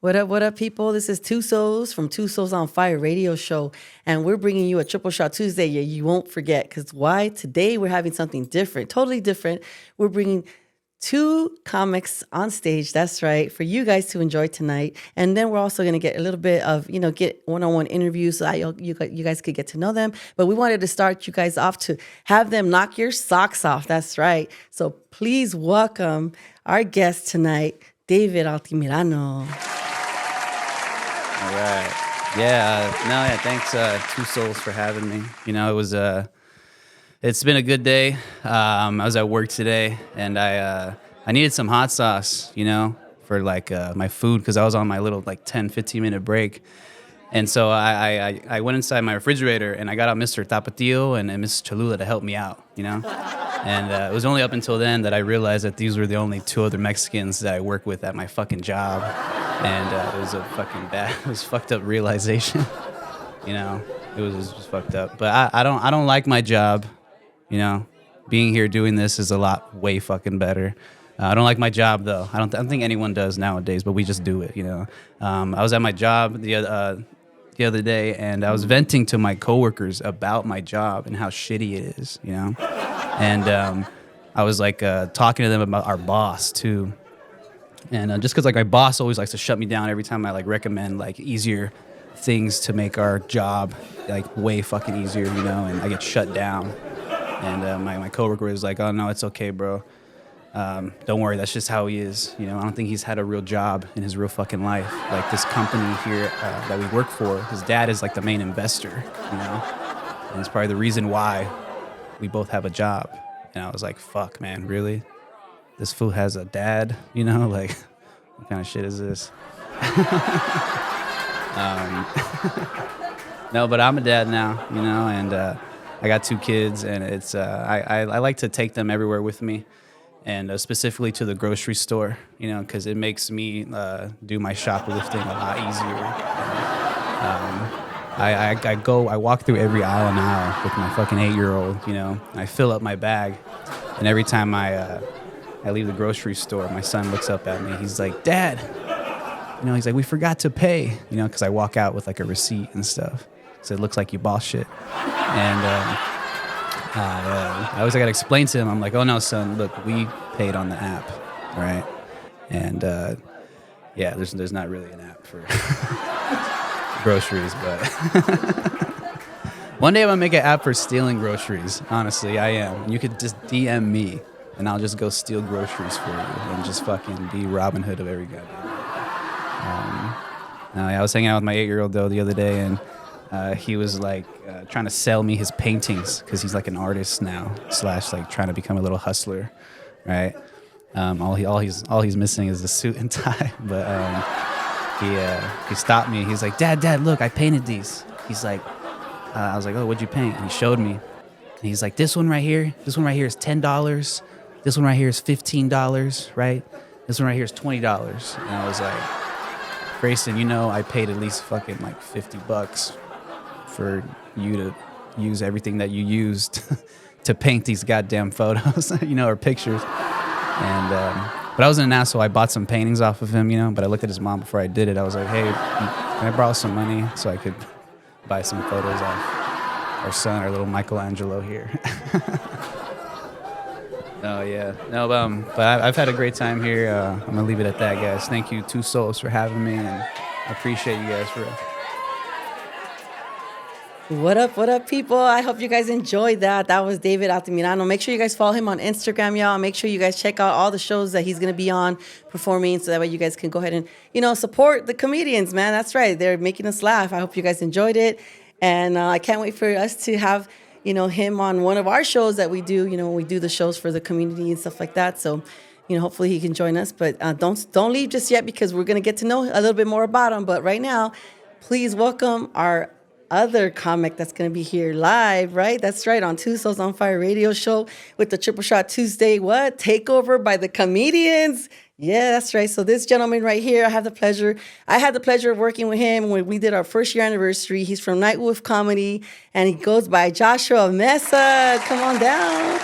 What up, people? This is Two Souls from Two Souls on Fire radio show, and we're bringing you a Triple Shot Tuesday. Yeah, you won't forget, because why? Today we're having something different, totally different. We're bringing two comics on stage. That's right, for you guys to enjoy tonight. And then we're also going to get a little bit of, get one-on-one interviews so that you guys could get to know them. But we wanted to start you guys off to have them knock your socks off. That's right. So please welcome our guest tonight, David Altamirano. All right. Yeah. Thanks, Two Souls, for having me. It's been a good day. I was at work today, and I needed some hot sauce, for my food, because I was on my little 10, 15-minute break. And so I went inside my refrigerator, and I got out Mr. Tapatio and Mrs. Cholula to help me out, And it was only up until then that I realized that these were the only two other Mexicans that I work with at my fucking job. And it was a fucked up realization. It was just fucked up. But I don't like my job. Being here doing this is way fucking better. I don't like my job though. I don't think anyone does nowadays, but we just do it. I was at my job the other day, and I was venting to my coworkers about my job and how shitty it is. And I was talking to them about our boss too. And just because my boss always likes to shut me down every time I recommend easier things to make our job way fucking easier, and I get shut down. And my coworker was like, "Oh no, it's okay, bro. Don't worry, that's just how he is. I don't think he's had a real job in his real fucking life. This company here that we work for, his dad is the main investor, and it's probably the reason why we both have a job." And I was like, "Fuck, man, really? This fool has a dad? What kind of shit is this?" No, but I'm a dad now, and I got two kids, and it's I like to take them everywhere with me, and specifically to the grocery store, because it makes me do my shoplifting a lot easier. I walk through every aisle and aisle with my fucking 8-year-old, I fill up my bag, and every time I leave the grocery store, my son looks up at me. He's like, "Dad," he's like, "We forgot to pay," because I walk out with a receipt and stuff, so it looks like you boss shit. And I always got to explain to him. I'm like, "Oh no, son, look, we paid on the app, all right?" And there's not really an app for groceries, but one day I'm gonna make an app for stealing groceries. Honestly, I am. You could just DM me, and I'll just go steal groceries for you and just fucking be Robin Hood of every goddamn. I was hanging out with my 8-year-old though the other day, and he was trying to sell me his paintings, because he's an artist now / trying to become a little hustler, right? All he's missing is the suit and tie. But he stopped me. He's like, Dad, look, I painted these. He's like, I was like, "Oh, what'd you paint?" And he showed me. And he's like, this one right here is $10. This one right here is $15, right? This one right here is $20. And I was like, "Grayson, I paid at least fucking $50 for you to use everything that you used to paint these goddamn photos, or pictures." And but I wasn't an asshole. I bought some paintings off of him, but I looked at his mom before I did it. I was like, "Hey, can I borrow some money so I could buy some photos off our son, our little Michelangelo here?" Oh yeah, no, but I've had a great time here. I'm gonna leave it at that, guys. Thank you, Two Souls, for having me, and I appreciate you guys for real. What up, people? I hope you guys enjoyed that. That was David Altamirano. Make sure you guys follow him on Instagram, y'all. Make sure you guys check out all the shows that he's going to be on performing, so that way you guys can go ahead and, support the comedians, man. That's right. They're making us laugh. I hope you guys enjoyed it. And I can't wait for us to have, him on one of our shows that we do, when we do the shows for the community and stuff like that. So, hopefully he can join us. But don't leave just yet, because we're going to get to know a little bit more about him. But right now, please welcome our other comic that's going to be here live, right? That's right, on Two Souls on Fire radio show with the Triple Shot Tuesday, takeover by the comedians. Yeah, that's right. So this gentleman right here, I had the pleasure of working with him when we did our first year anniversary. He's from Night Wolf Comedy, and he goes by Joshua Meza. Come on down.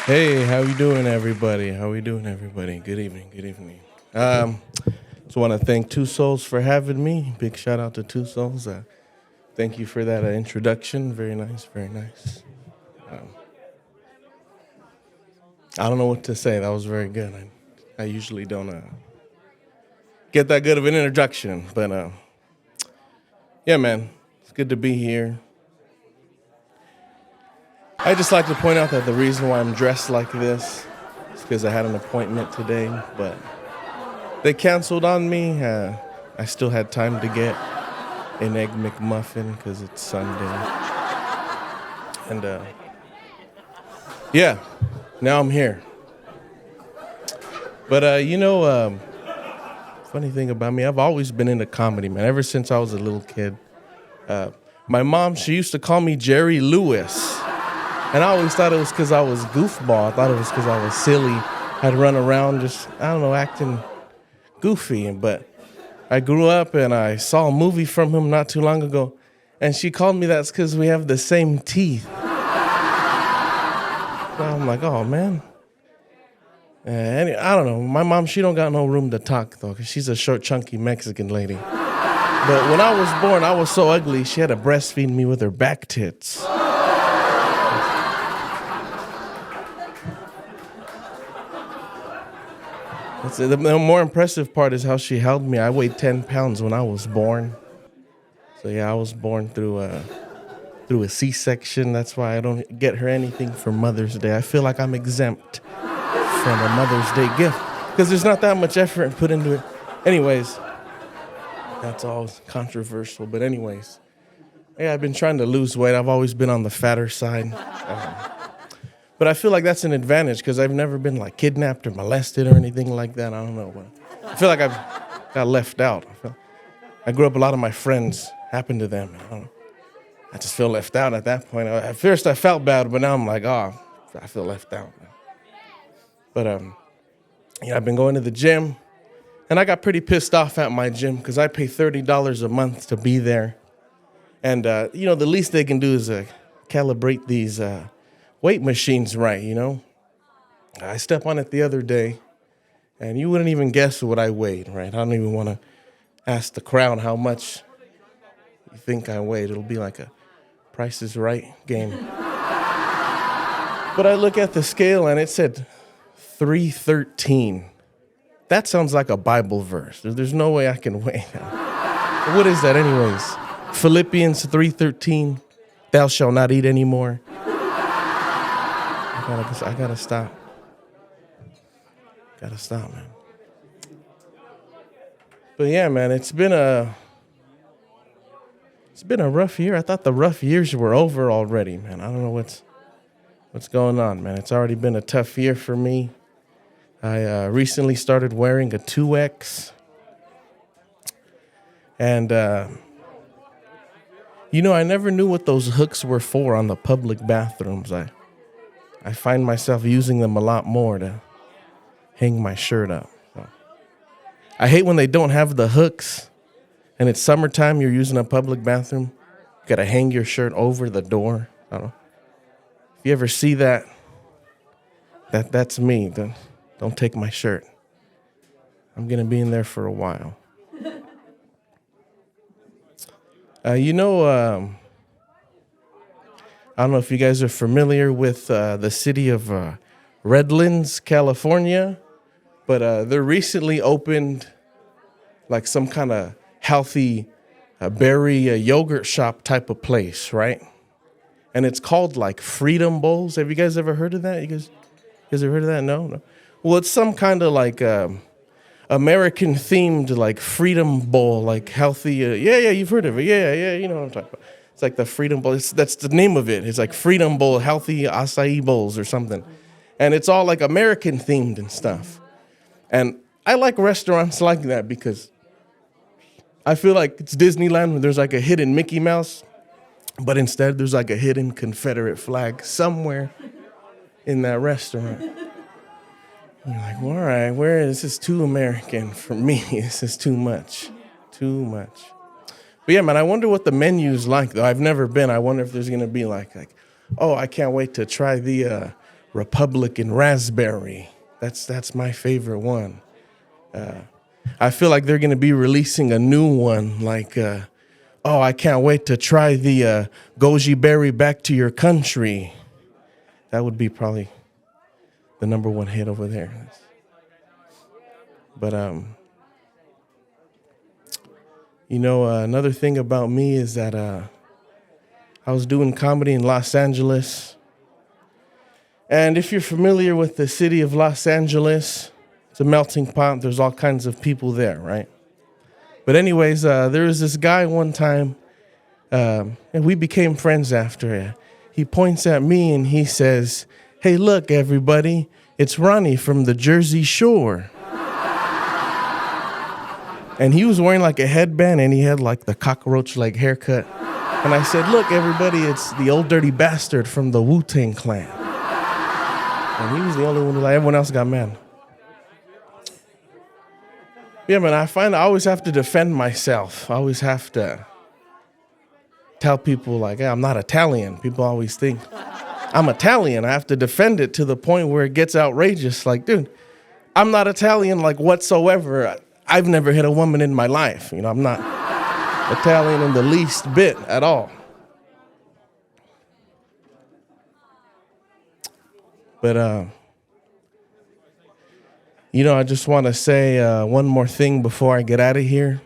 Hey, how we doing, everybody? Good evening. Just want to thank Two Souls for having me. Big shout out to Two Souls. Thank you for that introduction. Very nice, very nice. I don't know what to say. That was very good. I usually don't get that good of an introduction, but yeah, man, it's good to be here. I just like to point out that the reason why I'm dressed like this is because I had an appointment today, but they canceled on me. I still had time to get an Egg McMuffin because it's Sunday. And yeah, now I'm here. But funny thing about me, I've always been into comedy, man, ever since I was a little kid. My mom, she used to call me Jerry Lewis. And I always thought it was because I was goofball. I thought it was because I was silly. I'd run around just, I don't know, acting goofy. But I grew up and I saw a movie from him not too long ago. And she called me that's because we have the same teeth. So I'm like, oh, man. I don't know. My mom, she don't got no room to talk, though, because she's a short, chunky Mexican lady. But when I was born, I was so ugly, she had to breastfeed me with her back tits. The more impressive part is how she held me. I weighed 10 pounds when I was born. So yeah, I was born through a C-section. That's why I don't get her anything for Mother's Day. I feel like I'm exempt from a Mother's Day gift because there's not that much effort put into it. Anyways, that's all controversial. But anyways, yeah, I've been trying to lose weight. I've always been on the fatter side. But I feel like that's an advantage because I've never been like kidnapped or molested or anything like that. I don't know. But I feel like I've got left out. I grew up, a lot of my friends happened to them. I just feel left out at that point. At first I felt bad, but now I'm like, oh, I feel left out. But I've been going to the gym, and I got pretty pissed off at my gym because I pay $30 a month to be there. And, the least they can do is calibrate these weight machines right, I stepped on it the other day, and you wouldn't even guess what I weighed, right? I don't even want to ask the crowd how much you think I weighed. It'll be like a Price is Right game. But I look at the scale, and it said 313. That sounds like a Bible verse. There's no way I can weigh that. What is that anyways? Philippians 3:13, thou shalt not eat anymore. I gotta stop. Gotta stop, man. But yeah, man, it's been a rough year. I thought the rough years were over already, man. I don't know what's going on, man. It's already been a tough year for me. I recently started wearing a 2X. And, I never knew what those hooks were for on the public bathrooms. I find myself using them a lot more to hang my shirt up. So. I hate when they don't have the hooks and it's summertime, you're using a public bathroom. You gotta hang your shirt over the door. I don't know. If you ever see that's me. Don't take my shirt. I'm gonna be in there for a while. I don't know if you guys are familiar with the city of Redlands, California, but they recently opened like some kind of healthy berry yogurt shop type of place, right? And it's called like Freedom Bowls. Have you guys ever heard of that? You guys ever heard of that? No? Well, it's some kind of like American themed like Freedom Bowl, like healthy. Yeah, you've heard of it. Yeah, you know what I'm talking about. It's like the Freedom Bowl. That's the name of it. It's like Freedom Bowl, healthy acai bowls or something. And it's all like American themed and stuff. And I like restaurants like that because I feel like it's Disneyland where there's like a hidden Mickey Mouse, but instead there's like a hidden Confederate flag somewhere in that restaurant. And you're like, well, all right, this is too American for me. This is too much. But yeah, man, I wonder what the menu's like, though. I've never been. I wonder if there's going to be like, oh, I can't wait to try the Republican raspberry. That's my favorite one. I feel like they're going to be releasing a new one. Like, oh, I can't wait to try the goji berry back to your country. That would be probably the #1 hit over there. But, you know, another thing about me is that I was doing comedy in Los Angeles. And if you're familiar with the city of Los Angeles, it's a melting pot. There's all kinds of people there, right? But anyways, there was this guy one time, and we became friends after. He points at me and he says, "Hey, look, everybody, it's Ronnie from the Jersey Shore." And he was wearing like a headband and he had like the cockroach like haircut. And I said, "Look, everybody, it's the old dirty bastard from the Wu-Tang Clan." And he was the only one who, like, everyone else got mad. Yeah, man, I find I always have to defend myself. I always have to tell people, like, hey, I'm not Italian. People always think I'm Italian. I have to defend it to the point where it gets outrageous. Like, dude, I'm not Italian, like, whatsoever. I've never hit a woman in my life. You know, I'm not Italian in the least bit at all. But, you know, I just want to say one more thing before I get out of here.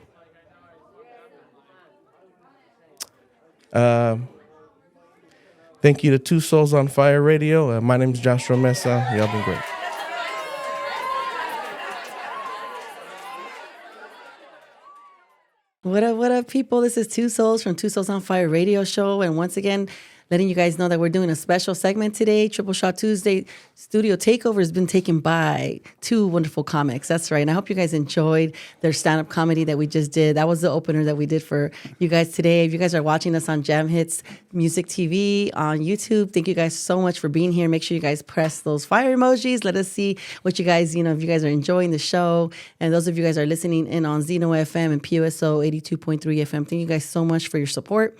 Thank you to Two Souls on Fire Radio. My name is Joshua Meza. Y'all been great. What up, people? This is Two Souls from Two Souls on Fire radio show. And once again, letting you guys know that we're doing a special segment today. Triple Shot Tuesday studio takeover has been taken by two wonderful comics. That's right. And I hope you guys enjoyed their stand-up comedy that we just did. That was the opener that we did for you guys today. If you guys are watching us on Jamhitzmusic TV on YouTube, thank you guys so much for being here. Make sure you guys press those fire emojis. Let us see what you guys, you know, if you guys are enjoying the show. And those of you guys are listening in on Zeno FM and POSO 82.3 FM, thank you guys so much for your support.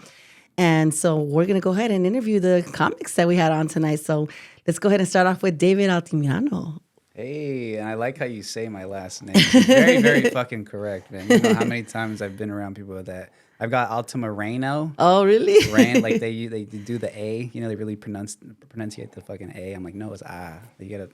And so we're going to go ahead and interview the comics that we had on tonight. So let's go ahead and start off with David ALTAMIRANOoo. Hey, and I like how you say my last name. It's very, very fucking correct, man. You know how many times I've been around people with that. I've got ALTAMIRANOoo. Oh, really? Like they do the A. You know, they really pronunciate the fucking A. I'm like, no, it's ah. You gotta.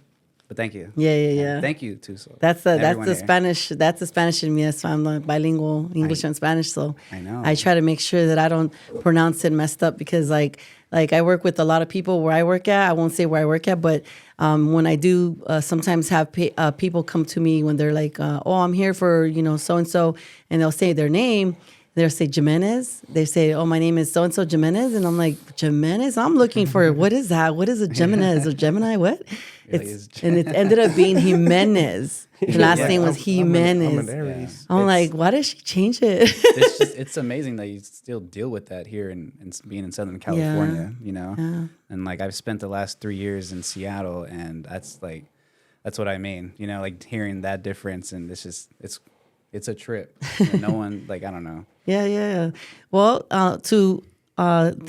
But thank you. Yeah. Thank you too. So that's the here. Spanish. That's the Spanish in me. That's why I'm bilingual, English and Spanish. So I know. I try to make sure that I don't pronounce it messed up because like I work with a lot of people where I work at. I won't say where I work at, but when I do sometimes have people come to me when they're like, oh, I'm here for, you know, so and so, and they'll say their name. They'll say Jimenez. They say, oh, my name is so-and-so Jimenez. And I'm like, Jimenez? I'm looking for, what is that? What is a Jimenez or Gemini? What? And it ended up being Jimenez. The last name was Jimenez. I'm like, why did she change it? It's amazing that you still deal with that here in being in Southern California, you know? Yeah. And like I've spent the last 3 years in Seattle, and that's what I mean. You know, like hearing that difference, and it's a trip. No one, like, I don't know. Yeah. Well, to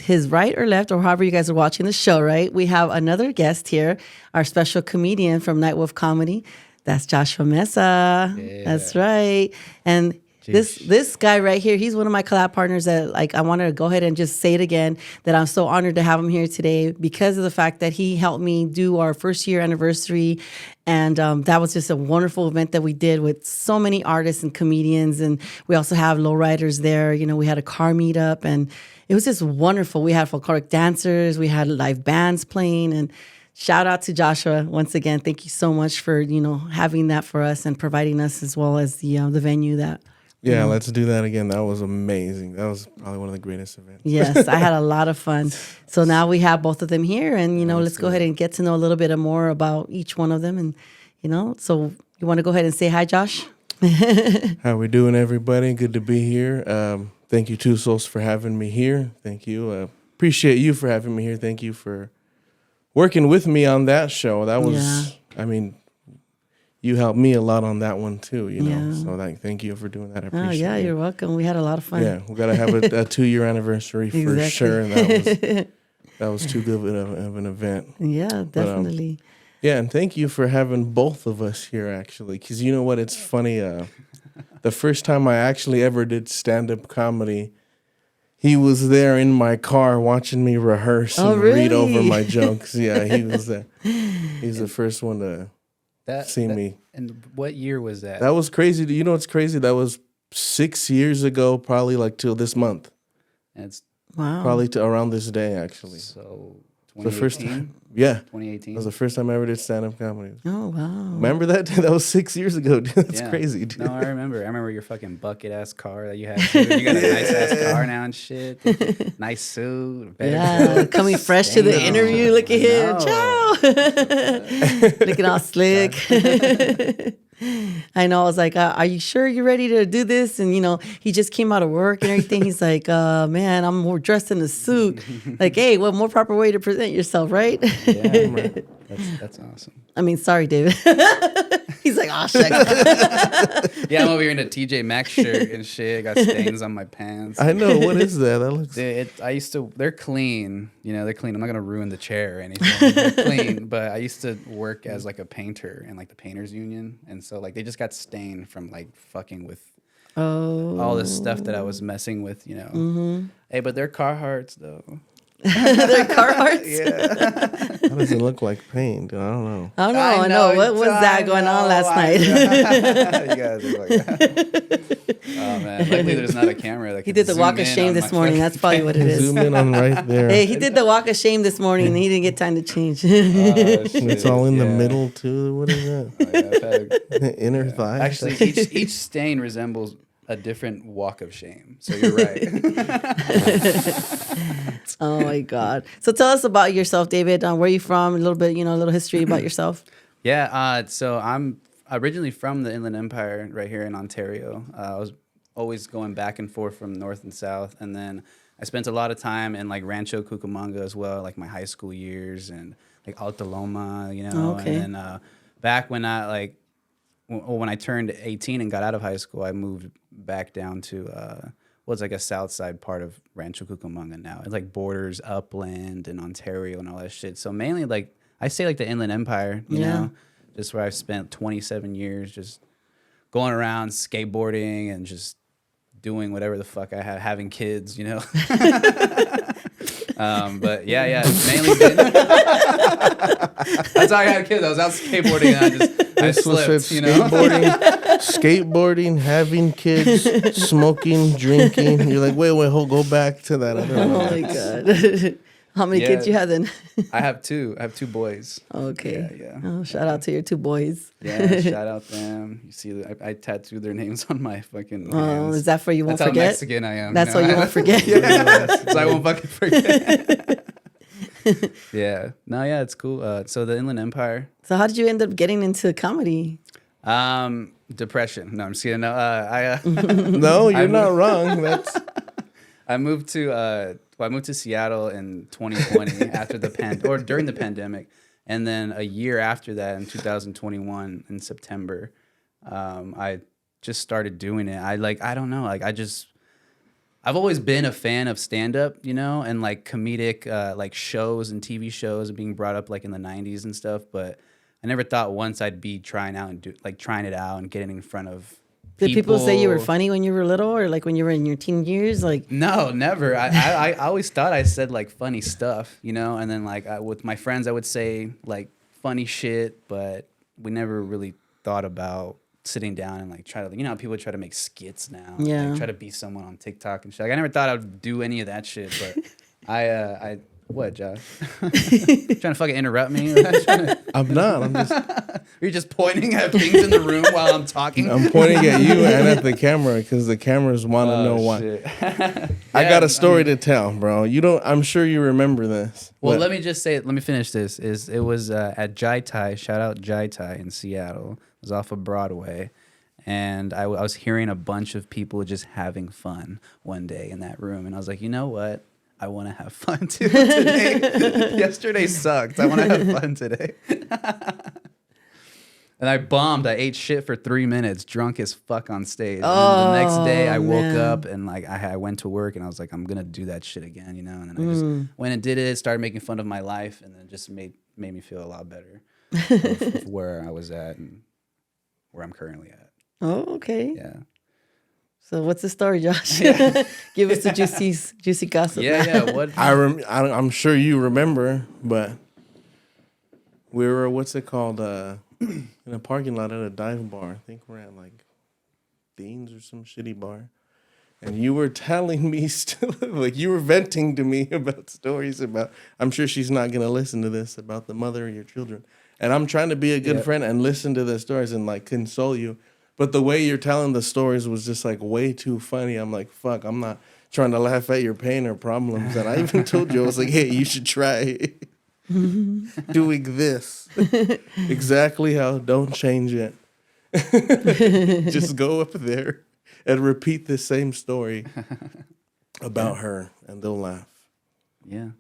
his right or left, or however you guys are watching the show, right? We have another guest here, our special comedian from Nightwolf Comedy. That's Joshua Meza. Yeah. That's right. And this guy right here, he's one of my collab partners that, like, I want to go ahead and just say it again, that I'm so honored to have him here today because of the fact that he helped me do our first year anniversary. And that was just a wonderful event that we did with so many artists and comedians. And we also have lowriders there. You know, we had a car meetup, and it was just wonderful. We had folkloric dancers. We had live bands playing. And shout out to Joshua once again. Thank you so much for, you know, having that for us and providing us as well as the venue that. Yeah, let's do that again. That was amazing. That was probably one of the greatest events. Yes, I had a lot of fun. So now we have both of them here, and, you know, let's go ahead and get to know a little bit more about each one of them. And, you know, so you want to go ahead and say hi, Josh? How we doing, everybody? Good to be here. Thank you, Two Souls, for having me here. Thank you. Appreciate you for having me here. Thank you for working with me on that show. That was, I mean, you helped me a lot on that one too, you know. So thank you for doing that. I appreciate it. Oh yeah, you're welcome. We had a lot of fun. Yeah, we gotta have a 2-year anniversary for sure. And that was too good of an event. Yeah, definitely. Yeah, and thank you for having both of us here, actually. Because you know what? It's funny. The first time I actually ever did stand-up comedy, he was there in my car watching me rehearse and read over my jokes. Yeah, he was there. He's the first one to see me. And what year was that? That was crazy. You know what's crazy? That was 6 years ago, probably like till this month. And it's probably to around this day, actually. So the first 2018? time, yeah, 2018. that was the first time I ever did stand-up comedy. Oh wow! Remember that? That was 6 years ago. Dude. That's crazy, dude. No, I remember. I remember your fucking bucket ass car that you had. Too. You got a nice ass car now and shit. Nice suit. Yeah, coming fresh to the interview. Look at him. Ciao. Looking all slick. I know. I was like, are you sure you're ready to do this? And, you know, he just came out of work and everything. He's like, man, I'm more dressed in a suit. Like, hey, what more proper way to present yourself, right? Yeah, right. That's awesome. I mean, sorry, David. He's like, oh, shucks. Yeah, I'm over here in a TJ Maxx shirt and shit. Got stains on my pants. I know. What is that? That looks... They're clean. You know, they're clean. I'm not going to ruin the chair or anything. They're clean. But I used to work as like a painter in like the painters union. And so like they just got stained from like fucking with all this stuff that I was messing with, you know. Mm-hmm. Hey, but they're Carhartts though. They're Carhartts? Yeah. That doesn't look like paint. I don't know. I know. What was that going on last night? You guys are like, oh man. Luckily there's not a camera that can He did the zoom walk of in shame on this my morning. fucking- That's probably what it is. Zoom in on right there. Hey, he did the walk of shame this morning and he didn't get time to change. It's all in the middle too. What is that? I've had- Inner thigh. Actually, each stain resembles a different walk of shame. So you're right. Oh my God. So tell us about yourself, David. Where are you from? A little bit, a little history about yourself. Yeah. So I'm originally from the Inland Empire right here in Ontario. I was always going back and forth from north and south. And then I spent a lot of time in like Rancho Cucamonga as well, like my high school years and like Alta Loma, you know. Okay. And then back when when I turned 18 and got out of high school, I moved back down to what's like a south side part of Rancho Cucamonga now. It's like borders Upland and Ontario and all that shit. So mainly like I say like the Inland Empire, you know, just where I've spent 27 years just going around skateboarding and just doing whatever the fuck I have, having kids, you know. But yeah, mainly been. That's how I had kids. I was out skateboarding and I slipped, you know. Skateboarding, having kids, smoking, drinking. You're like, wait, go back to that. I don't know. Oh my God. How many kids you have then? I have two. I have two boys. Okay. Yeah. Oh, shout out to your two boys. Yeah, shout out them. You see, I tattooed their names on my fucking hands. Is that for you won't That's forget? how Mexican I am. That's why you won't forget. Yeah, so I won't fucking forget. Yeah. No, yeah, it's cool. So the Inland Empire. So how did you end up getting into comedy? Depression. No, I'm just kidding. No, No, you're not wrong. That's I moved to Seattle in 2020 after during the pandemic, and then a year after that, in 2021, in September, I just started doing it. I don't know, I've always been a fan of stand-up, you know, and like comedic like shows and TV shows and being brought up like in the 90s and stuff, but I never thought once I'd be trying it out and getting in front of Did people say you were funny when you were little or like when you were in your teen years? Like No, never. I always thought I said like funny stuff, you know, and then like with my friends I would say like funny shit, but we never really thought about sitting down and like try to, you know, people try to make skits now. Yeah. Like, try to be someone on TikTok and shit. Like I never thought I would do any of that shit, but I what, Josh? Trying to fucking interrupt me? I'm not. I'm just. You're just pointing at things in the room while I'm talking. I'm pointing at you and at the camera because the cameras want to know why. I got a story to tell, bro. You don't. I'm sure you remember this. Well, let me just say. Let me finish this. It was at Jai Thai. Shout out Jai Thai in Seattle. It was off of Broadway, and I was hearing a bunch of people just having fun one day in that room, and I was like, you know what? I want to have fun too today. Yesterday sucked. I want to have fun today. And I bombed. I ate shit for 3 minutes, drunk as fuck on stage. And the next day I woke up and like I went to work and I was like, I'm going to do that shit again, you know? And then I just went and did it, started making fun of my life, and then it just made me feel a lot better. of where I was at and where I'm currently at. Oh, okay. Yeah. So what's the story, Josh? Give us the juicy gossip. Yeah. What? I'm sure you remember, but we were, what's it called, in a parking lot at a dive bar. I think we're at like Dean's or some shitty bar. And you were telling me, like you were venting to me about stories about, I'm sure she's not going to listen to this, about the mother of your children. And I'm trying to be a good friend and listen to the stories and like console you. But the way you're telling the stories was just like way too funny. I'm like, fuck, I'm not trying to laugh at your pain or problems. And I even told you, I was like, hey, you should try doing this. Exactly how, don't change it. Just go up there and repeat the same story about her and they'll laugh. Yeah.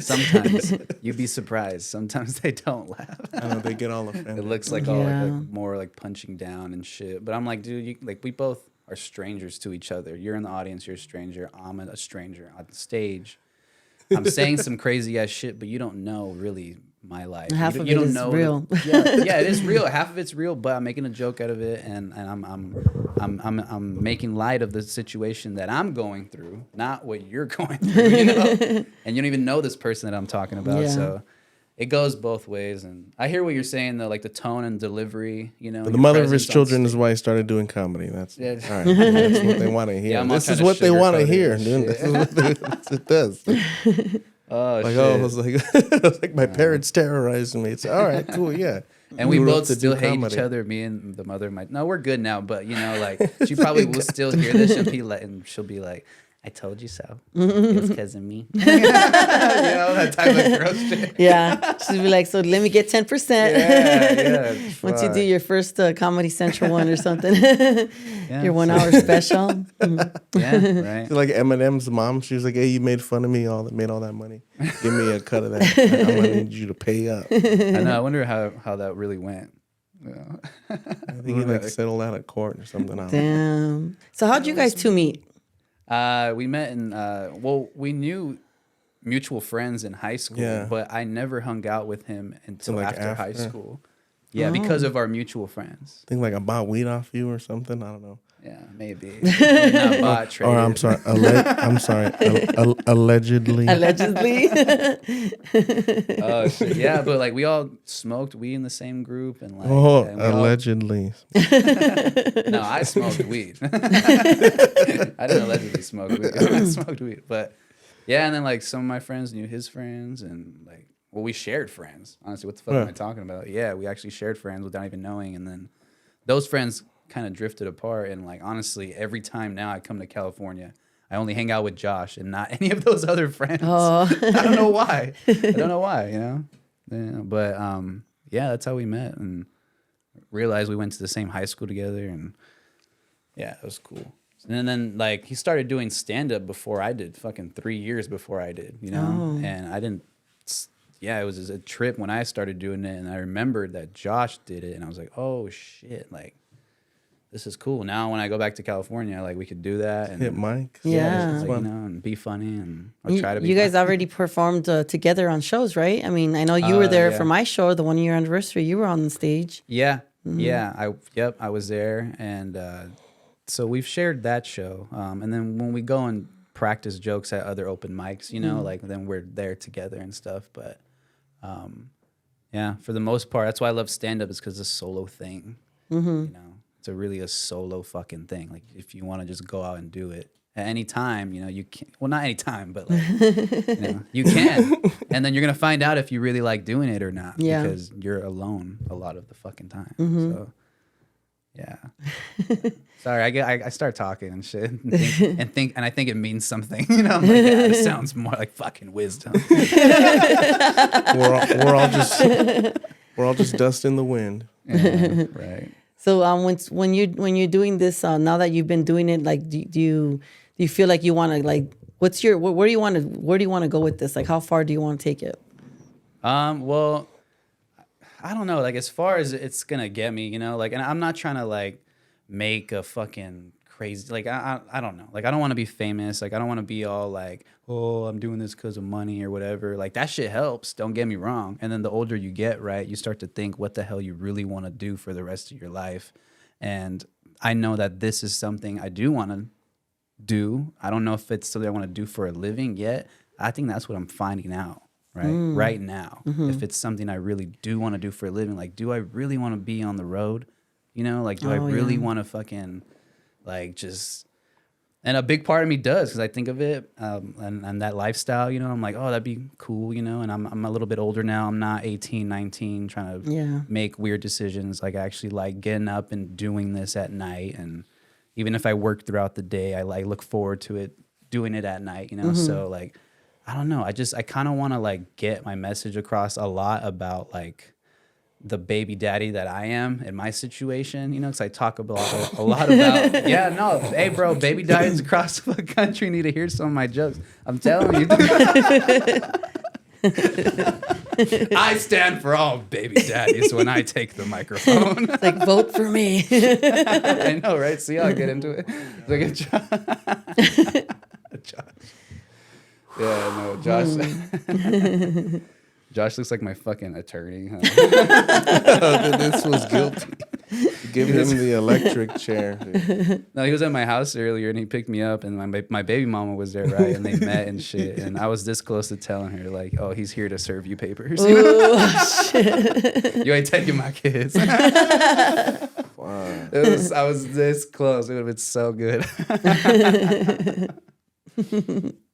Sometimes you'd be surprised. Sometimes they don't laugh. I know, they get all offended. It looks like all like more like punching down and shit. But I'm like, dude, we both are strangers to each other. You're in the audience, you're a stranger. I'm a stranger on stage. I'm saying some crazy ass shit, but you don't know really my life. Half of you it don't is know real. Yeah, it is real. Half of it's real, but I'm making a joke out of it, and I'm making light of the situation that I'm going through, not what you're going through. You know, and you don't even know this person that I'm talking about. Yeah. So it goes both ways, and I hear what you're saying though, like the tone and delivery. You know, The your mother of his presence on children stage. is why he started doing comedy. That's Yeah. all right. That's what they want to hear. Yeah, I'm not This is trying to what they want to sugarcoat it hear, and dude. shit. This is what it does. Oh Like, shit! oh, it was like my parents terrorizing me. It's all right, cool, yeah. And we Grew up both to still do hate comedy. each other. Me and the mother might. No, we're good now. But you know, like she probably will still hear this and she'll be like, "I told you so." It's because of me. You know that type of girl shit. Yeah. She'd be like, so let me get 10%. Yeah. Once you do fuck. your first Comedy Central one or something. Yeah, Your 1 so- hour special. Yeah, right. It's like Eminem's mom. She was like, "Hey, you made fun of me. Made all that money. Give me a cut of that. I'm gonna need you to pay up." I know. I wonder how that really went. Yeah. I think he like settled out of court or something. I don't know. Damn. So how'd you guys two meet? We met in we knew mutual friends in high school, Yeah. but I never hung out with him until Like after high after? school. Yeah, because of our mutual friends. I think like I bought weed off you or something. I don't know. Yeah, maybe. Not bought, traded. Or I'm sorry. Allegedly. Allegedly. Oh shit. Yeah, but like we all smoked weed in the same group and like Oh, and we all- allegedly. No, I smoked weed. I didn't allegedly smoke weed. I smoked weed. But yeah, and then like some of my friends knew his friends and like we shared friends. Honestly, what the fuck am I talking about? Yeah, we actually shared friends without even knowing, and then those friends kind of drifted apart. And like honestly, every time now I come to California, I only hang out with Josh and not any of those other friends. Oh. I don't know why. You know. Yeah, but yeah, that's how we met and realized we went to the same high school together, and yeah, it was cool. And then like he started doing stand up before I did, fucking 3 years before I did, you know. And I didn't. Yeah, it was a trip when I started doing it, and I remembered that Josh did it, and I was like, oh shit, like this is cool. Now when I go back to California, like we could do that and Hit mic. Yeah. just, like, you know, and be funny, and I'll try to be. You guys funny. already performed together on shows, right? I mean, I know you were there yeah. for my show, the 1 year anniversary. You were on the stage. Yeah, yeah. I was there, and so we've shared that show. And then when we go and practice jokes at other open mics, you know, like then we're there together and stuff. But yeah, for the most part, that's why I love stand up, is because it's a solo thing. You know, it's really a solo fucking thing. Like if you want to just go out and do it at any time, you know, you can. Well, not any time, but like you know, you can. And then you're gonna find out if you really like doing it or not, Yeah. because you're alone a lot of the fucking time. So yeah. Sorry, I start talking and shit and I think it means something. You know, I'm like, yeah, it sounds more like fucking wisdom. We're all just dust in the wind. Yeah, right. So when you're doing this, now that you've been doing it, like do you feel like you want to like where do you want to go with this? Like how far do you want to take it? Well, I don't know. Like as far as it's gonna get me, you know, like, and I'm not trying to like make a fucking crazy. Like I don't know. Like I don't want to be famous. Like I don't want to be all like, oh, I'm doing this because of money or whatever. Like that shit helps. Don't get me wrong. And then the older you get, right, you start to think what the hell you really want to do for the rest of your life. And I know that this is something I do want to do. I don't know if it's something I want to do for a living yet. I think that's what I'm finding out right now. If it's something I really do want to do for a living, like, do I really want to be on the road? You know, like, do I really want to fucking, like, just, and a big part of me does, because I think of it and that lifestyle, you know, I'm like, oh, that'd be cool, you know, and I'm a little bit older now. I'm not 18, 19, trying to make weird decisions. Like, I actually like getting up and doing this at night. And even if I work throughout the day, I like look forward to it, doing it at night, you know? So, like, I don't know. I kind of want to, like, get my message across a lot about, like, the baby daddy that I am in my situation, you know, because I talk about a lot about, hey, bro, baby daddies across the country need to hear some of my jokes. I'm telling you. I stand for all baby daddies when I take the microphone. It's like, vote for me. I know, right? See how I get into it? It's like a Josh. Yeah, no, Josh. Josh looks like my fucking attorney. Huh? This was guilty. Give him the electric chair. Dude. No, he was at my house earlier and he picked me up, and my baby mama was there, right? And they met and shit. And I was this close to telling her, like, oh, he's here to serve you papers. You know? Oh, shit. You ain't taking my kids. Wow. I was this close. It would have been so good.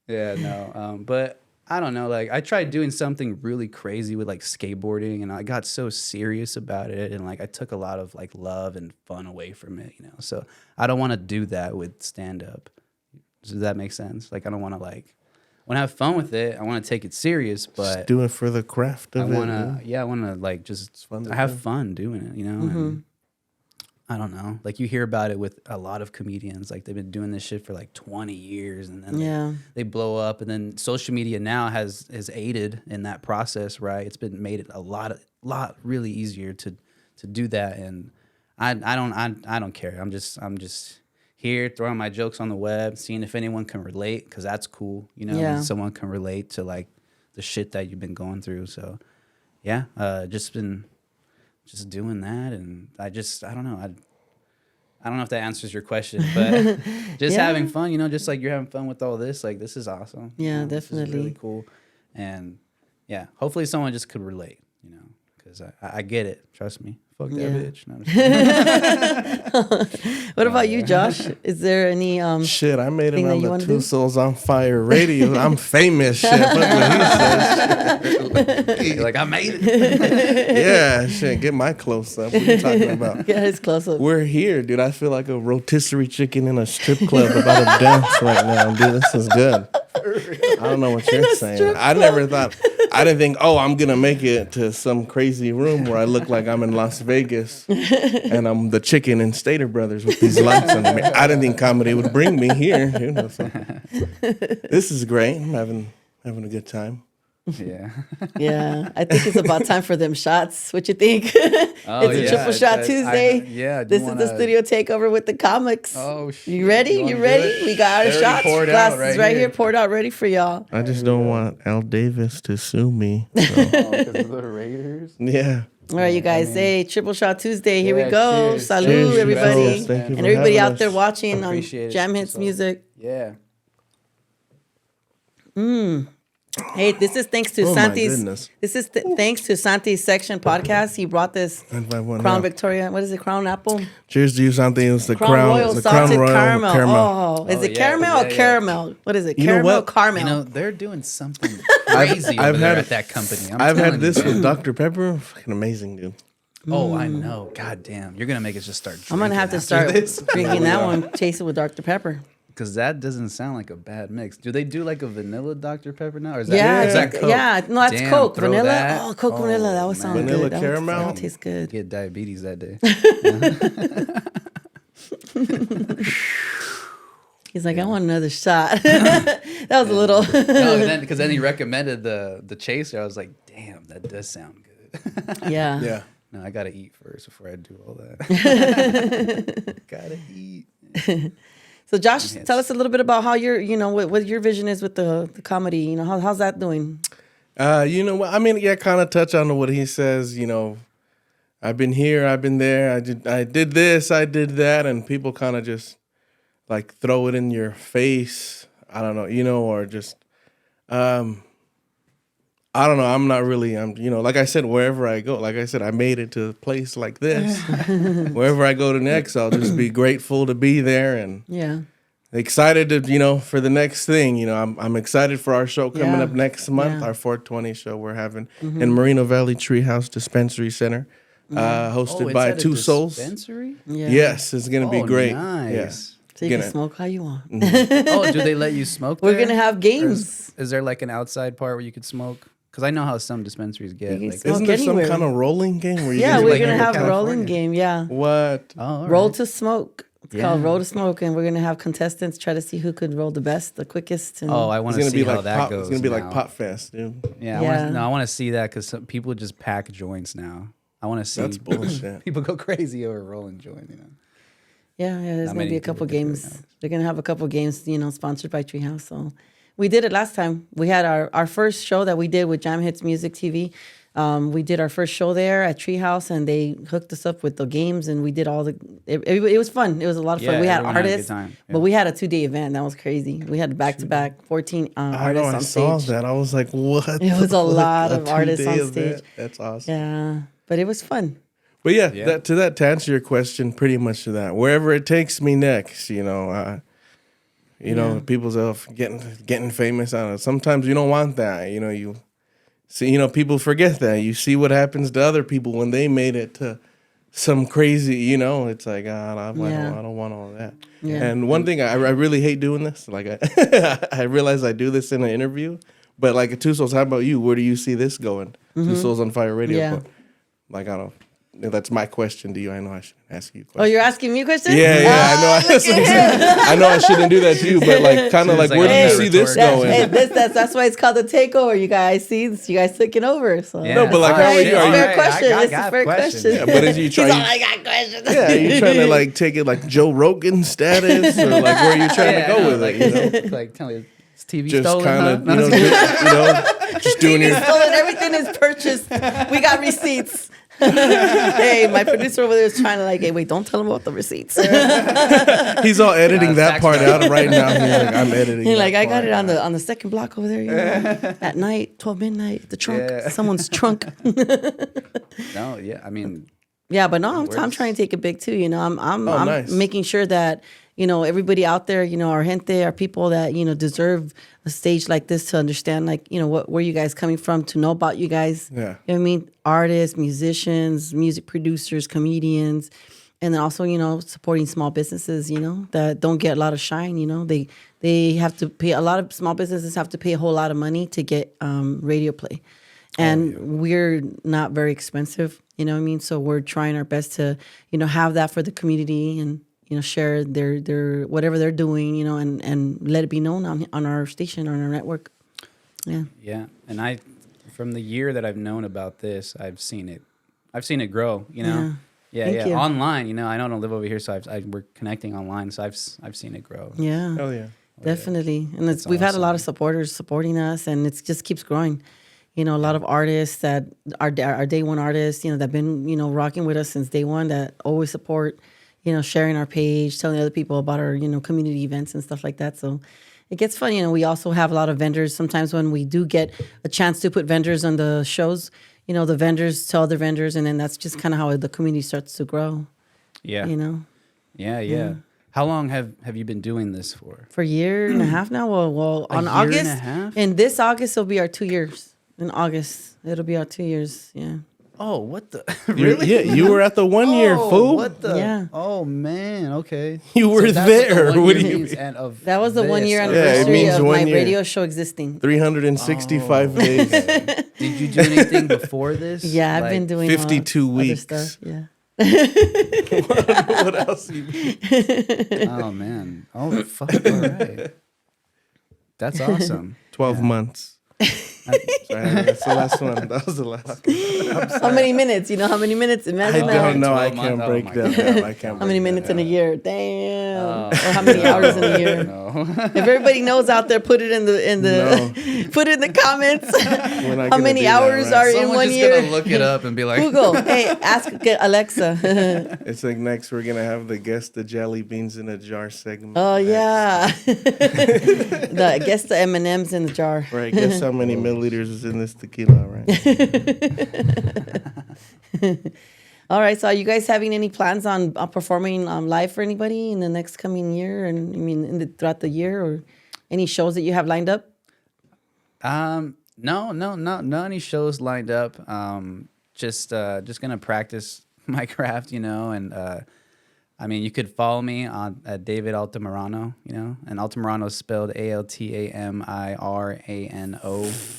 Yeah, no. But I don't know. Like, I tried doing something really crazy with like skateboarding, and I got so serious about it, and like I took a lot of like love and fun away from it, you know. So I don't want to do that with stand up. Does that make sense? Like, I don't want to like want to have fun with it. I want to take it serious, but just do it for the craft of I want to. I want to like just have fun doing it, you know. And I don't know. Like, you hear about it with a lot of comedians. Like, they've been doing this shit for like 20 years, and then they blow up. And then social media now has aided in that process, right? It's been made it a lot really easier to do that. And I don't care. I'm just here throwing my jokes on the web, seeing if anyone can relate, because that's cool, you know. If someone can relate to like the shit that you've been going through. So yeah, just doing that, and I don't know. I don't know if that answers your question, but just having fun, you know, just like you're having fun with all this. Like, this is awesome. Yeah, you know, definitely. This is really cool. And yeah, hopefully someone just could relate, you know, because I get it. Trust me. Fuck that bitch. No, what about you, Josh? Is there any shit, I made it thing that on you the wanna Two do? Souls on Fire radio. I'm famous. Shit. Look what he says. You're like, I made it. Yeah, shit. Get my close up. What are you talking about? Get his close up. We're here, dude. I feel like a rotisserie chicken in a strip club about to dance right now, dude. This is good. I don't know what you're saying. I didn't think, oh, I'm going to make it to some crazy room where I look like I'm in Las Vegas and I'm the chicken in Stater Brothers with these lights on me. I didn't think comedy would bring me here. You know, so. This is great. I'm having a good time. Yeah. Yeah, I think it's about time for them shots. What you think? Oh, It's a triple shot Tuesday. This is the studio takeover with the comics. Oh, shit. You ready? You ready? We got our shots glasses right here poured out, ready for y'all. I just don't want Al Davis to sue me. So. Because of the Raiders? Yeah. All right, you guys. Hey, triple shot Tuesday. Here we Yeah, go. cheers. Salud, Cheers, everybody, fellas. Thank you and for everybody having out there us. watching on Appreciate it. Jamhitzmusic. Yeah. Hey, this is thanks to Oh, my Santi's. goodness. This is thanks to Santi's Section podcast. He brought this Crown Crown Victoria. What is it? Crown Apple. Cheers to you, something. It was the Crown Royal the salted Crown Royal caramel. Oh, is it yeah, caramel or yeah. caramel? What is it? You know Caramel, what? caramel. You know, they're doing something crazy I've over there had- at that company. I've had telling this you. with Dr. Pepper. Fucking amazing, dude. Oh, I know. God damn. You're going to make us just start drinking. I'm gonna have to after start this. drinking that one. Taste it with Dr. Pepper. Because that doesn't sound like a bad mix. Do they do like a vanilla Dr. Pepper now? Or is that, Yeah, is that Coke? yeah. No, that's Damn, Coke. throw Vanilla. that. Oh, Coke vanilla. That would sound man. Vanilla good. caramel. That would taste good. Get diabetes that day. He's like, I want another shot. That was a little. No, because then he recommended the chaser. I was like, damn, that does sound good. Yeah. Yeah. No, I got to eat first before I do all that. Gotta eat. So Josh, tell us a little bit about how what your vision is with the comedy. You know, how's that doing? You know what? I mean, yeah, kind of touch on what he says. You know, I've been here, I've been there. I did this, I did that, and people kind of just like throw it in your face. I don't know, you know, or just I don't know. I'm not really. You know, like I said, wherever I go, like I said, I made it to a place like this. Wherever I go to next, I'll just be grateful to be there and excited to, you know, for the next thing. You know, I'm excited for our show coming up next month, our 420 show we're having in Moreno Valley Treehouse Dispensary Center, hosted by Two Souls. Dispensary? Yeah. Yes, it's gonna be great. Nice. Yeah. So you can smoke how you want. Oh, do they let you smoke there? We're gonna have games. Is there like an outside part where you could smoke? Because I know how some dispensaries get. You can Like, smoke Isn't there anywhere. some kind of rolling game where you Yeah, guys we're like gonna in have a California? rolling game. Yeah. What? oh, all Roll right. to smoke. It's called Roll to Smoke, and we're gonna have contestants try to see who could roll the best, the quickest. And Oh, I want It's to gonna see be how like that pop. goes. It's gonna be like now. Pop Fest, dude. Yeah, Yeah. I want to see that because some people just pack joints now. I want to see That's bullshit. people go crazy over rolling joint. You know. yeah, there's Not gonna be many a couple people can do it games. now. They're gonna have a couple games, you know, sponsored by Treehouse. So we did it last time. We had our first show that we did with Jamhitzmusic TV. We did our first show there at Treehouse, and they hooked us up with the games, and we did all the. It was fun. It was a lot of fun. Yeah, We had everyone had a good artists, time. Yeah. but we had a 2-day event. That was crazy. We had back to back 14 I know. artists I on saw stage. that. I was like, "What?" It was the a fuck? lot of artists 2-day on stage. event? That's awesome. Yeah, but it was fun. But yeah, Yeah. to answer your question, pretty much to that. Wherever it takes me next, you know, people's getting famous. I don't know. Sometimes you don't want that. You know, you see, you know, people forget that. You see what happens to other people when they made it to some crazy. You know, it's like I don't want all that. Yeah. And one thing I really hate doing this. Like I realize I do this in an interview, but like Two Souls, how about you? Where do you see this going? Two Souls on Fire Radio. Yeah. But, like I don't. That's my question to you. I know I should ask you a Oh, question. you're asking me a question? Yeah, I know. I know I shouldn't do that to you, but like, kind of Seems like, like where do I'm you that see this rhetorical. going? That's why it's called the takeover. You guys see, you guys taking over. So Yeah. No, but like, how are It's you? a Are you? fair question. I It's a got fair questions. question. Yeah, but is you He's all, trying? I got questions. Yeah, are you trying to like take it like Joe Rogan status, or like where are you trying to go with like, it? You know, like tell me, it's TV just stolen, kind of, huh? just doing your. Stolen. Everything is purchased. We got receipts. Hey, my producer over there is trying to like, hey, wait, don't tell him about the receipts. He's all editing that tax part man. out right now. He's like, I'm editing. He's that like, I got part it out." on the second block over there, you know, at night, 12 midnight, the trunk, Yeah. someone's trunk. No, yeah, I mean, Yeah, but no, I'm Where's- trying to take it big too. You know, I'm nice. making sure that, you know, everybody out there, you know, our gente, our people that, you know, deserve a stage like this to understand, like, you know, where you guys coming from, to know about you guys. Yeah. You know what I mean? Artists, musicians, music producers, comedians, and then also, you know, supporting small businesses, you know, that don't get a lot of shine. You know, they have to pay, a lot of small businesses have to pay a whole lot of money to get radio play. And we're not very expensive, you know what I mean? So we're trying our best to, you know, have that for the community and, you know, share their whatever they're doing, you know, and let it be known on our station, on our network. Yeah. yeah, and from the year that I've known about this, I've seen it grow. You know, Thank you. online. You know, I don't live over here, so we're connecting online, so I've seen it grow. Yeah. Hell yeah. Definitely. And That's we've had a lot of awesome. supporters supporting us, and it just keeps growing. You know, a lot of artists that are our day one artists, you know, that have been, you know, rocking with us since day one, that always support, you know, sharing our page, telling other people about our, you know, community events and stuff like that. So it gets fun. You know, we also have a lot of vendors. Sometimes when we do get a chance to put vendors on the shows, you know, the vendors tell other vendors, and then that's just kind of how the community starts to grow, Yeah, you know. yeah. How long have you been doing this for? For a year and a half now. Well, on year and a August, half? in this August, it'll be our 2 years. In August, it'll be our 2 years. Yeah. Oh, what the? Yeah, you were at the 1 year, fool. What the? Yeah. Oh man. Okay. You were that's what the there. 1 What year do you means mean? and of That was the 1 year this. Yeah, it anniversary means of 1 my year. radio show existing. 365 days, Did you do anything before this? Yeah, I've been doing 52 other weeks. stuff. Yeah. what else? Oh man. Oh fuck. All right. That's awesome. 12 months. Sorry, that's the last one. That was the last. How many minutes? You know how many minutes? I Imagine that. don't know. I 12 can't months? break Oh my that God. down. I can't. How many break that minutes in a down. year? Damn. Or how many hours in a year? No. If everybody knows out there, put it in the put it in the comments. We're not How gonna many do that, hours right? are in Someone's one just year? gonna look it up and be like, Google. Hey, ask Alexa. It's like next we're gonna have the guess the jelly beans in a jar segment. Oh yeah. Guess the M&Ms in the jar. Right. Guess how many milliliters is in this tequila, right? All right. So, are you guys having any plans on performing live for anybody in the next coming year? And I mean, throughout the year, or any shows that you have lined up? No, not any shows lined up. Just gonna practice my craft, and I mean, you could follow me on at David Altamirano, and Altamirano is spelled ALTAMIRANO.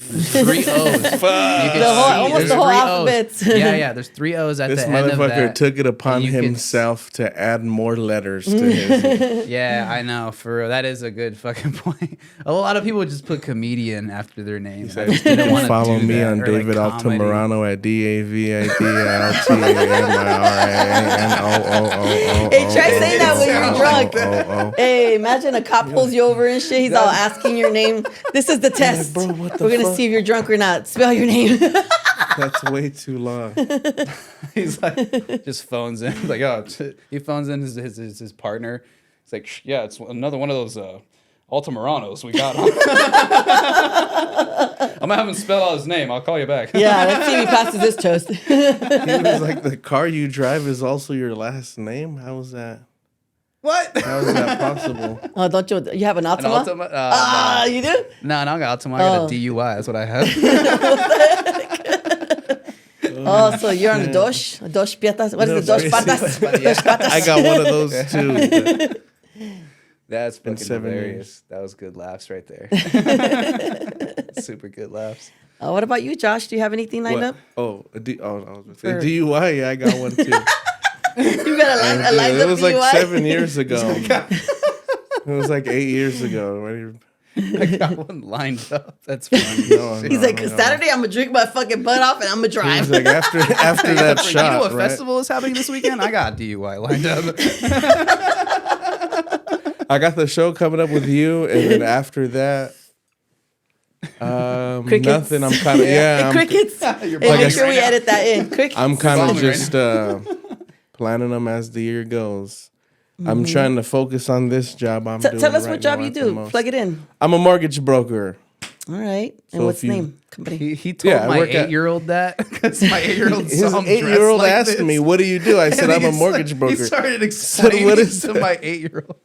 There's 3 O's. Almost the whole alphabet. Yeah, there's 3 O's at This the end of that. motherfucker took it upon You can himself to add more letters to his. Yeah, I know. For real, that is a good fucking point. A lot of people just put comedian after their name. I just didn't want to Follow do me that. on Or, like, David comedy. Altamirano at DAVIDALTAMIRANO. Hey, try saying that when you're drunk. Oh. Hey, imagine a cop pulls you over and shit. He's all asking your name. This is the test. bro, what the We're gonna fuck? see if you're drunk or not. Spell your name. That's way too long. He's like, just phones in. He's like, he phones in his partner. He's like, yeah, it's another one of those Altamiranos we got. I'm gonna have him spell out his name. I'll call you back. Yeah, let's see if he passes this toast. He was like, the car you drive is also your last name? How is that? What? How is that possible? Oh, don't you have an An Altima? Altima? Ah, you do? No, I got Altima. I got a DUI. That's what I have. Oh, so you're on a Dosh Pietas. What is it? Dosh Patas? Dosh Patas. I got one of those too. but- That's fucking 7 hilarious. That was good laughs right there. Super good laughs. What about you, Josh? Do you have anything lined up? I was gonna say DUI. Yeah, I got one too. You got a lined It up was like DUI? 7 years ago. It was like 8 years ago. I got one lined up. That's funny. No, He's like, Saturday, I'm gonna drink my fucking butt off and I'm gonna He drive. was like after that You shot, know what right? festival is happening this weekend? I got DUI lined up. I got the show coming up with you, and then after that, Crickets. nothing. I'm kind of Hey, crickets. Hey, make sure we edit that in. Crickets. I'm kind of bombing right just planning them as the year goes. Mm-hmm. I'm trying to focus on this job I'm doing. Tell us right what job now you at the do. most. Plug it in. I'm a mortgage broker. All right. And So what's if the you- name? Company. He told Yeah, I my work at- 8-year-old that because my 8-year-old His saw him 8-year-old dressed like asked this. me, "What do you do?" I said, And "I'm a he's mortgage like- broker." He started said, explaining "What is to my 8-year-old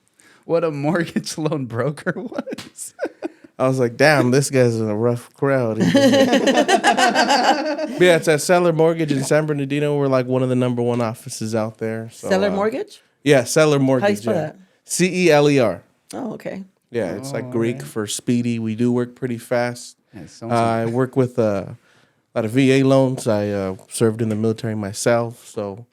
what a mortgage loan broker was. I was like, "Damn, this guy's in a rough crowd." But yeah, it's at Seller Mortgage in San Bernardino. We're like one of the number 1 offices out there. So, Seller Mortgage? Yeah, Seller Mortgage. How do you spell yeah. that? CELER. Oh, okay. Yeah, it's like Greek for speedy. We do work pretty fast. Yeah, so I work with a lot of VA loans. I served in the military myself. So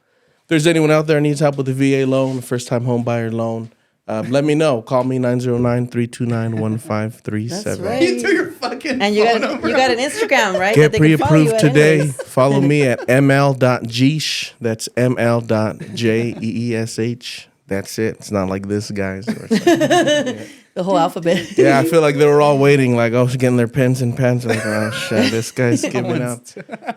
if there's anyone out there who needs help with a VA loan, first-time home buyer loan, let me know. Call me 909-329-1537. That's right. you threw your fucking And you phone got number an Instagram, right? Get that they can follow you pre-approved at today. anyways. Follow me at ml.jeesh. That's ml.jeesh. That's it. It's not like this, guys. The whole alphabet. Yeah, I feel like they were all waiting, like, oh, getting their pens and pens. Like, oh, shit, this guy's giving out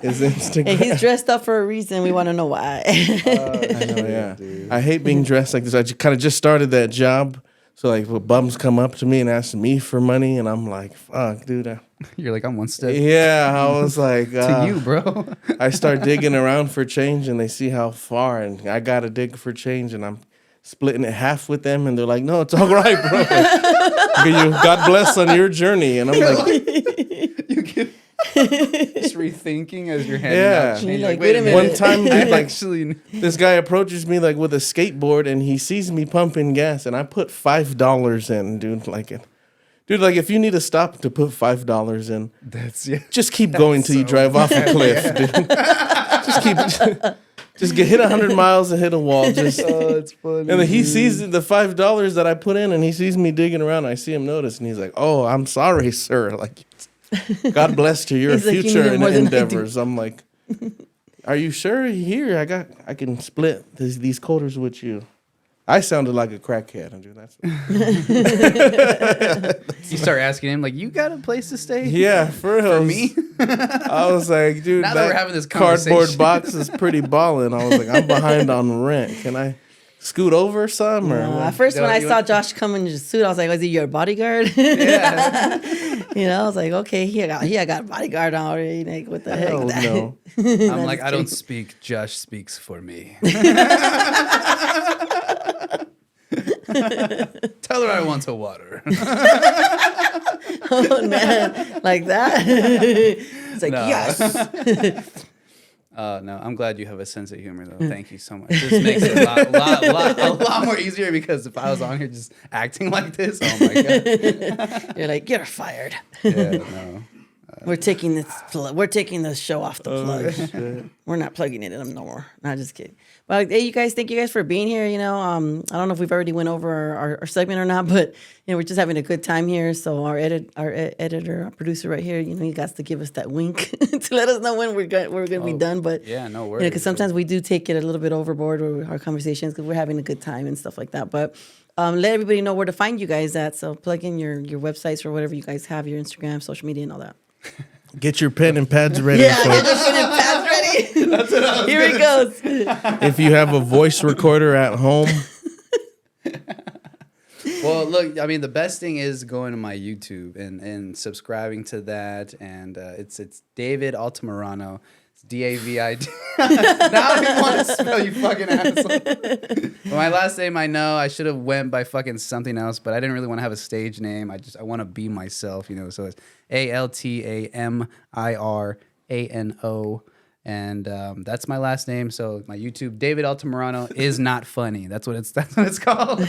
his Instagram. Hey, he's dressed up for a reason. We want to know why. I know, yeah. I hate being dressed like this. I kind of just started that job. So, like, bums come up to me and ask me for money, and I'm like, fuck, dude. You're like, I'm one step Yeah, I was like... to you, bro. I start digging around for change, and they see how far, and I got to dig for change, and I'm splitting it half with them, and they're like, no, it's all right, bro. God bless on your journey. And I'm like... You get just rethinking as you're handing Yeah. out change. You're like, Wait a wait a minute. One time, I dude, like, actually... this guy approaches me like with a skateboard, and he sees me pumping gas, and I put $5 in, dude. Like if you need a stop to put $5 in, just keep going till you drive off a cliff, dude. Just get hit 100 miles and hit a wall. Just it's funny. and then he sees the $5 that I put in, and he sees me digging around. I see him notice, and he's like, "Oh, I'm sorry, sir." Like, God bless to your He's like, you future need it more than I do. endeavors. I'm like, are you sure? Here, I can split these quarters with you. I sounded like a crackhead, Andrew. That's You start asking him like, "You got a place to stay?" yeah, for real. For me? I was like, dude, Now that we're having this cardboard conversation. box is pretty ballin'. I was like, I'm behind on rent. Can I scoot over some? Or At what? first, when I you saw want- Josh come in his suit, I was like, "Was he your bodyguard?" Yeah. I was like, "Okay, he got a bodyguard already." Like, what the heck? Hell no. I'm like, I don't speak. Josh speaks for me. Tell her I want her water. Oh man, like that. It's like No. yes. No, I'm glad you have a sense of humor though. Thank you so much. This makes it a lot more easier because if I was on here just acting like this, oh my god. You're like, you're fired. Yeah, no. We're taking this. We're taking this show off the plug. Shit. We're not plugging it in no more. Not just kidding. But hey, you guys, thank you guys for being here. I don't know if we've already went over our segment or not, but we're just having a good time here. So our editor, our producer right here, he got to give us that wink to let us know when we're gonna be done. But Yeah, no worries. because sometimes we do take it a little bit overboard with our conversations because we're having a good time and stuff like that. But let everybody know where to find you guys at. So plug in your websites or whatever you guys have, your Instagram, social media, and all that. Get your pen and pads ready. Yeah, folks. get your pen and pads ready. That's what I was Here it goes. If you have a voice recorder at home, Well, look, I mean, the best thing is going to my YouTube and subscribing to that, and it's David Altamirano. It's DAVID. Now I want to spell, you fucking asshole. My last name, I know I should have went by fucking something else, but I didn't really want to have a stage name. I want to be myself, So it's ALTAMIRANOO. And that's my last name. So my YouTube, David Altamirano, is not funny. That's what it's called.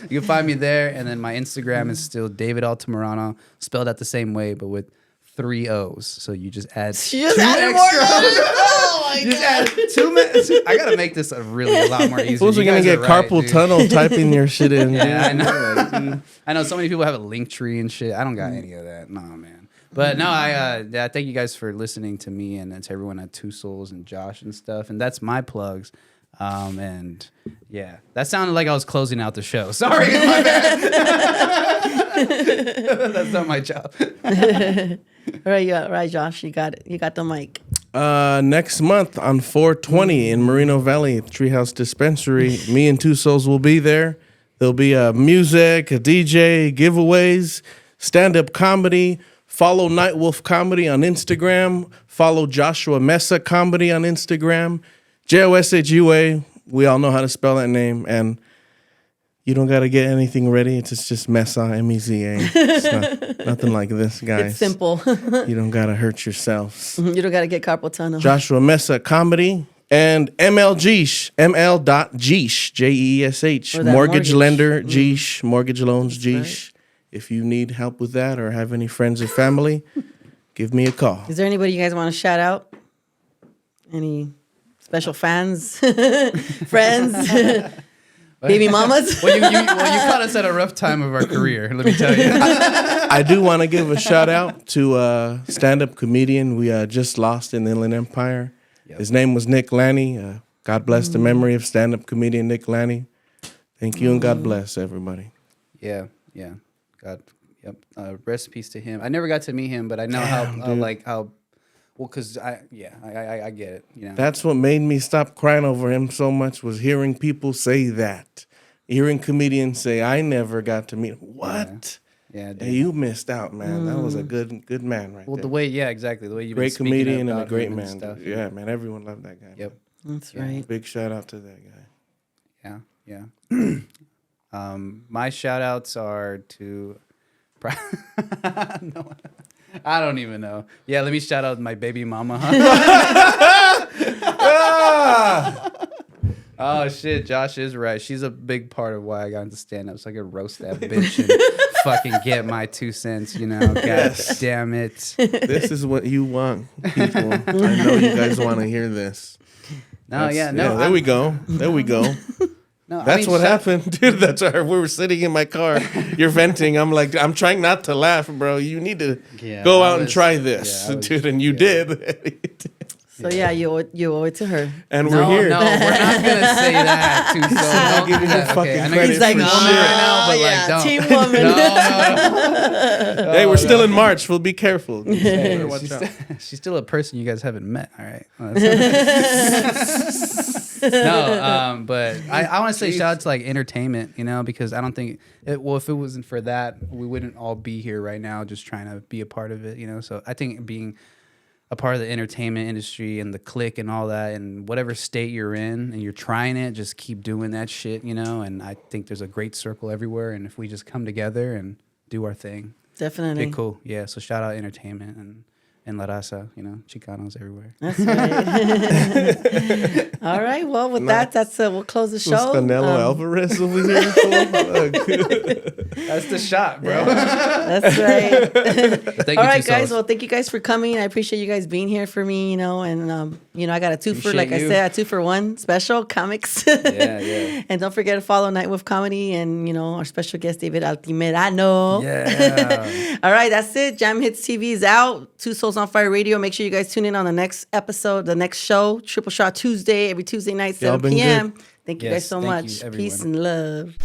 You can find me there, and then my Instagram is still David Altamirano, spelled out the same way, but with 3 O's. So you just add She just two added more extra O's. O's. Oh my Just god. add 2 minutes. I gotta make this a lot more easier. fools are You gonna guys get right, carpal dude. tunnel typing your shit in. Yeah, I know. I know so many people have a link tree and shit. I don't got any of that. No, man. But no, I thank you guys for listening to me and to everyone at Two Souls and Josh and stuff. And that's my plugs. And yeah, that sounded like I was closing out the show. Sorry, my bad. That's not my job. All right, Josh, you got it. You got the mic. Next month on 420 in Moreno Valley at Treehouse Dispensary, me and Two Souls will be there. There'll be music, a DJ, giveaways, stand-up comedy. Follow Nightwolf Comedy on Instagram. Follow Joshua Meza Comedy on Instagram. JOSHUA. We all know how to spell that name. And you don't got to get anything ready. It's just Meza, Meza. It's nothing like this, guys. It's simple. You don't got to hurt yourselves. You don't got to get carpal tunnel. Joshua Meza Comedy. And ML.Geesh, ML.Geesh, JESH. Or that Mortgage mortgage. lender, Geesh. Mortgage loans, Geesh. right. If you need help with that or have any friends or family, give me a call. Is there anybody you guys want to shout out? Any special fans, friends, baby mamas? Well, you caught us at a rough time of our career. Let me tell you. I do want to give a shout out to a stand-up comedian we just lost in the Inland Empire. Yep. His name was Nick Lanny. God bless the memory of stand-up comedian Nick Lanny. Thank you and God bless everybody. Yeah. God, yep. Rest in peace to him. I never got to meet him, but I know because I get it. That's what made me stop crying over him so much was hearing people say that. Hearing comedians say, I never got to meet him. What? Yeah, dude. Hey, you missed out, man. That was a good man right Well, there. the way, exactly, the way you Great comedian and a great man. Stuff. Dude. Yeah, man. Everyone loved that guy. Yep. That's right. Big shout out to that guy. Yeah. My shout outs are to no, I don't even know. Yeah, let me shout out my baby mama. Oh shit, Josh is right. She's a big part of why I got into stand up, so I could roast that bitch and fucking get my 2 cents, God damn it. This is what you want, people. I know you guys want to hear this. No, yeah, no. There we go. No, That's what happened, dude. That's why we were sitting in my car. You're venting. I'm like, I'm trying not to laugh, bro. You need to go out and try this, dude. And you did. So yeah, you owe it to her. And we're here. No, we're not gonna say that. Too, so I'll give you the fucking credit. He's like, for oh, shit. right now, but yeah, don't. team woman. No. Hey, we're still in March. We'll be careful. Hey, Watch out. she's still a person you guys haven't met. All right. No, but I want to say shout out to like entertainment, because I don't think if it wasn't for that, we wouldn't all be here right now just trying to be a part of it, So I think being a part of the entertainment industry and the clique and all that, and whatever state you're in and you're trying it, just keep doing that shit, And I think there's a great circle everywhere, and if we just come together and do our thing, Definitely. be cool. Yeah. So shout out entertainment and La Raza, Chicanos everywhere. That's right. All right. Well, with that, we'll close the show. Canelo Alvarez over here. That's the shot, bro. That's right. Thank All you, right, Two guys. Souls. Well, thank you guys for coming. I appreciate you guys being here for me, and I got a 2 for, like Appreciate I you. said, a 2 for 1 special comics. Yeah. And don't forget to follow Night with Comedy and, our special guest, David Altamirano. Yeah. All right, that's it. Jam Hits TV is out. Two Souls on Fire Radio. Make sure you guys tune in on the next episode, the next show, Triple Shot Tuesday, every Tuesday night, Y'all 7 been p.m. good. Thank you Yes, guys so thank much. you, Peace everyone. and love.